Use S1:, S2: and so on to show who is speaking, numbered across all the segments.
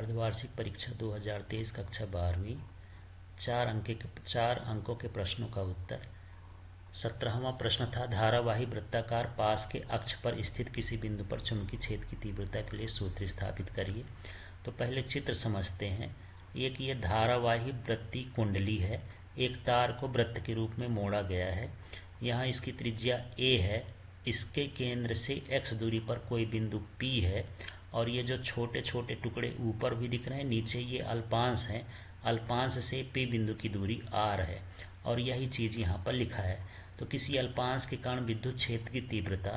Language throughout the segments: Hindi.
S1: अर्धवार्षिक परीक्षा 2023 कक्षा 12वीं 4 अंकों के प्रश्नों का उत्तर। 17वां प्रश्न था धारावाही वृत्ताकार पास के अक्ष पर स्थित किसी बिंदु पर चुंबकीय क्षेत्र की तीव्रता के लिए सूत्र स्थापित करिए। तो पहले चित्र समझते हैं। एक ये धारावाही वृत्तीय कुंडली है, एक तार को वृत्त के रूप में मोड़ा गया है। यहाँ इसकी त्रिज्या a है, इसके केंद्र से x दूरी पर कोई बिंदु P है और ये जो छोटे छोटे टुकड़े ऊपर भी दिख रहे हैं, नीचे ये अल्पांश हैं। अल्पांश से P बिंदु की दूरी r है और यही चीज़ यहाँ पर लिखा है। तो किसी अल्पांश के कारण विद्युत क्षेत्र की तीव्रता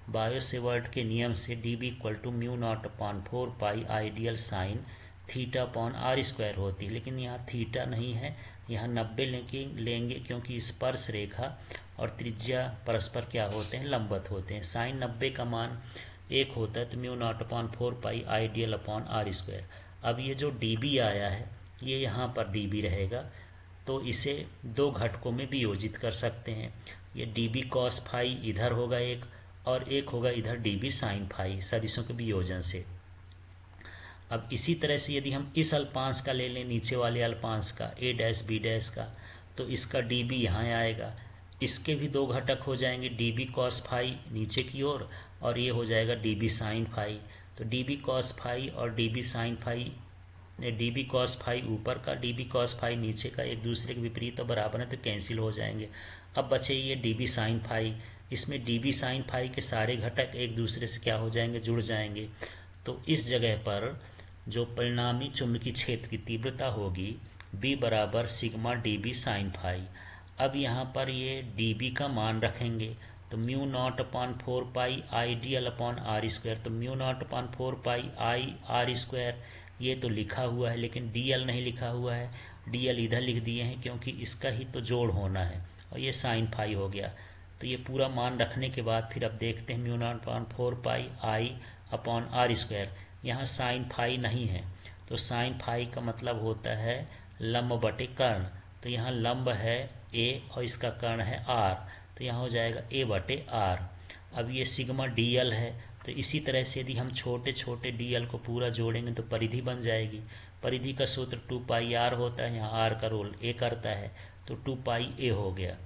S1: बायो-सेवर्ट के नियम से dB = μ0/4 पाई आइडियल साइन θ/r² होती है, लेकिन यहाँ थीटा नहीं है, यहाँ 90 लेंगे क्योंकि स्पर्श रेखा और त्रिज्या परस्पर क्या होते हैं, लंबवत होते हैं। साइन 90 का मान 1 होता है तो μ0/4 पाई आइडियल/r²। अब ये जो dB आया है ये यहाँ पर dB रहेगा, तो इसे दो घटकों में वियोजित कर सकते हैं। ये dB cos फाई इधर होगा एक और एक होगा इधर dB sin फाई, सदिशों के वियोजन से। अब इसी तरह से यदि हम इस अल्पांश का ले लें, नीचे वाले अल्पांश का a'(b' का, तो इसका dB यहाँ आएगा। इसके भी दो घटक हो जाएंगे, dB cos फाई नीचे की ओर और ये हो जाएगा dB sin फाई। तो dB cos फाई और dB sin phi, dB cos phi ऊपर का, dB cos फाई नीचे का, एक दूसरे के विपरीत और बराबर है तो कैंसिल हो जाएंगे। अब बचे ये dB sin फाई, इसमें dB sin फाई के सारे घटक एक दूसरे से क्या हो जाएंगे, जुड़ जाएंगे। तो इस जगह पर जो परिणामी चुंबकीय क्षेत्र की तीव्रता होगी B बराबर सिग्मा dB sin फाई। अब यहाँ पर ये dB का मान रखेंगे तो μ0/4 पाई IDL/r²। तो μ0/4 पाई r² ये तो लिखा हुआ है, लेकिन dl नहीं लिखा हुआ है। dl इधर लिख दिए हैं क्योंकि इसका ही तो जोड़ होना है और ये साइन फाई हो गया। तो ये पूरा मान रखने के बाद फिर अब देखते हैं μ0/4 पाई I/r²। यहाँ साइन फाई नहीं है, तो साइन फाई का मतलब होता है लंब बटे कर्ण। तो यहाँ लंब है a और इसका कर्ण है r, तो यहाँ हो जाएगा a/r। अब ये सिग्मा dl है, तो इसी तरह से यदि हम छोटे छोटे dl को पूरा जोड़ेंगे तो परिधि बन जाएगी। परिधि का सूत्र 2πr होता है, यहाँ r का रोल a करता है, तो 2πa हो गया।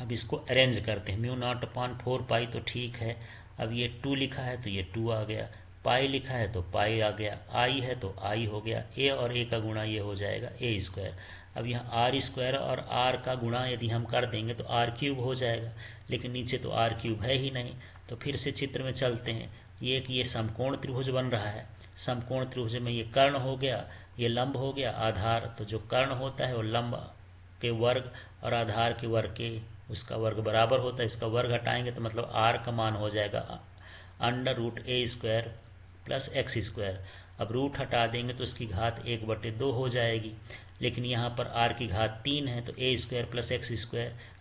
S1: अब इसको अरेंज करते हैं, μ0/4 पाई तो ठीक है, अब ये 2 लिखा है तो ये 2 आ गया, पाई लिखा है तो पाई आ गया, आई है तो आई हो गया, a और a का गुणा ये हो जाएगा a²। अब यहाँ r² और r का गुणा यदि हम कर देंगे तो r³ हो जाएगा, लेकिन नीचे तो r³ है ही नहीं। तो फिर से चित्र में चलते हैं। ये समकोण त्रिभुज बन रहा है। समकोण त्रिभुज में ये कर्ण हो गया, ये लंब हो गया, आधार। तो जो कर्ण होता है वो लंब के वर्ग और आधार के वर्ग के उसका वर्ग बराबर होता है। इसका वर्ग हटाएंगे तो मतलब r का मान हो जाएगा √a² + x²। अब रूट हटा देंगे तो इसकी घात 1/2 हो जाएगी, लेकिन यहाँ पर r की घात 3 है तो a² + x²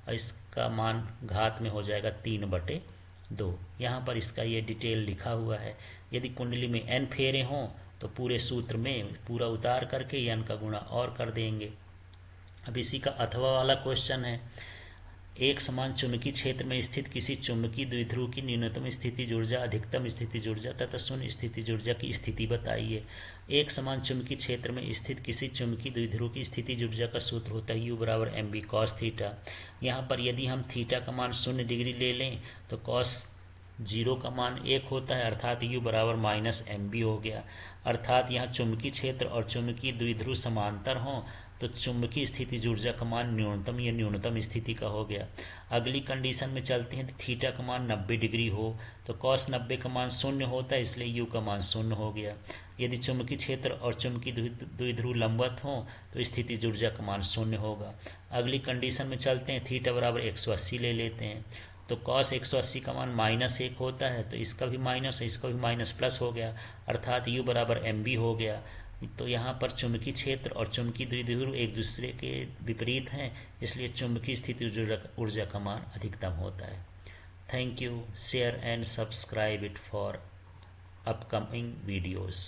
S1: और इसका मान घात में हो जाएगा 3/2। यहाँ पर इसका ये डिटेल लिखा हुआ है। यदि कुंडली में n फेरे हों तो पूरे सूत्र में पूरा उतार करके n का गुणा और कर देंगे। अब इसी का अथवा वाला क्वेश्चन है। एक समान चुंबकीय क्षेत्र में स्थित किसी चुंबकीय द्विध्रुव की न्यूनतम स्थितिज ऊर्जा, अधिकतम स्थितिज ऊर्जा तथा शून्य स्थितिज ऊर्जा की स्थिति बताइए। एक समान चुंबकीय क्षेत्र में स्थित किसी चुंबकीय द्विध्रुव की स्थितिज ऊर्जा का सूत्र होता है U = mb cos थीटा। यहाँ पर यदि हम थीटा का मान 0 डिग्री ले लें तो cos 0 का मान 1 होता है, अर्थात U = -mb हो गया। अर्थात यहाँ चुंबकीय क्षेत्र और चुंबकीय द्विध्रुव समांतर हों तो चुंबकीय स्थितिज ऊर्जा का मान न्यूनतम या न्यूनतम स्थिति का हो गया। अगली कंडीशन में चलते हैं। तो थीटा का मान 90 डिग्री हो तो cos 90 का मान 0 होता है, इसलिए U का मान 0 हो गया। यदि चुंबकीय क्षेत्र और चुंबकीय द्विध्रुव लंबवत हों तो स्थितिज ऊर्जा का मान 0 होगा। अगली कंडीशन में चलते हैं। थीटा = 180 ले लेते हैं, तो cos 180 का मान -1 होता है, तो इसका भी माइनस है, इसका भी माइनस प्लस हो गया, अर्थात U = mb हो गया। तो यहाँ पर चुंबकीय क्षेत्र और चुंबकीय द्विध्रुव एक दूसरे के विपरीत हैं, इसलिए चुंबकीय स्थितिज ऊर्जा का मान अधिकतम होता है। Thank you. Share and subscribe it for upcoming videos.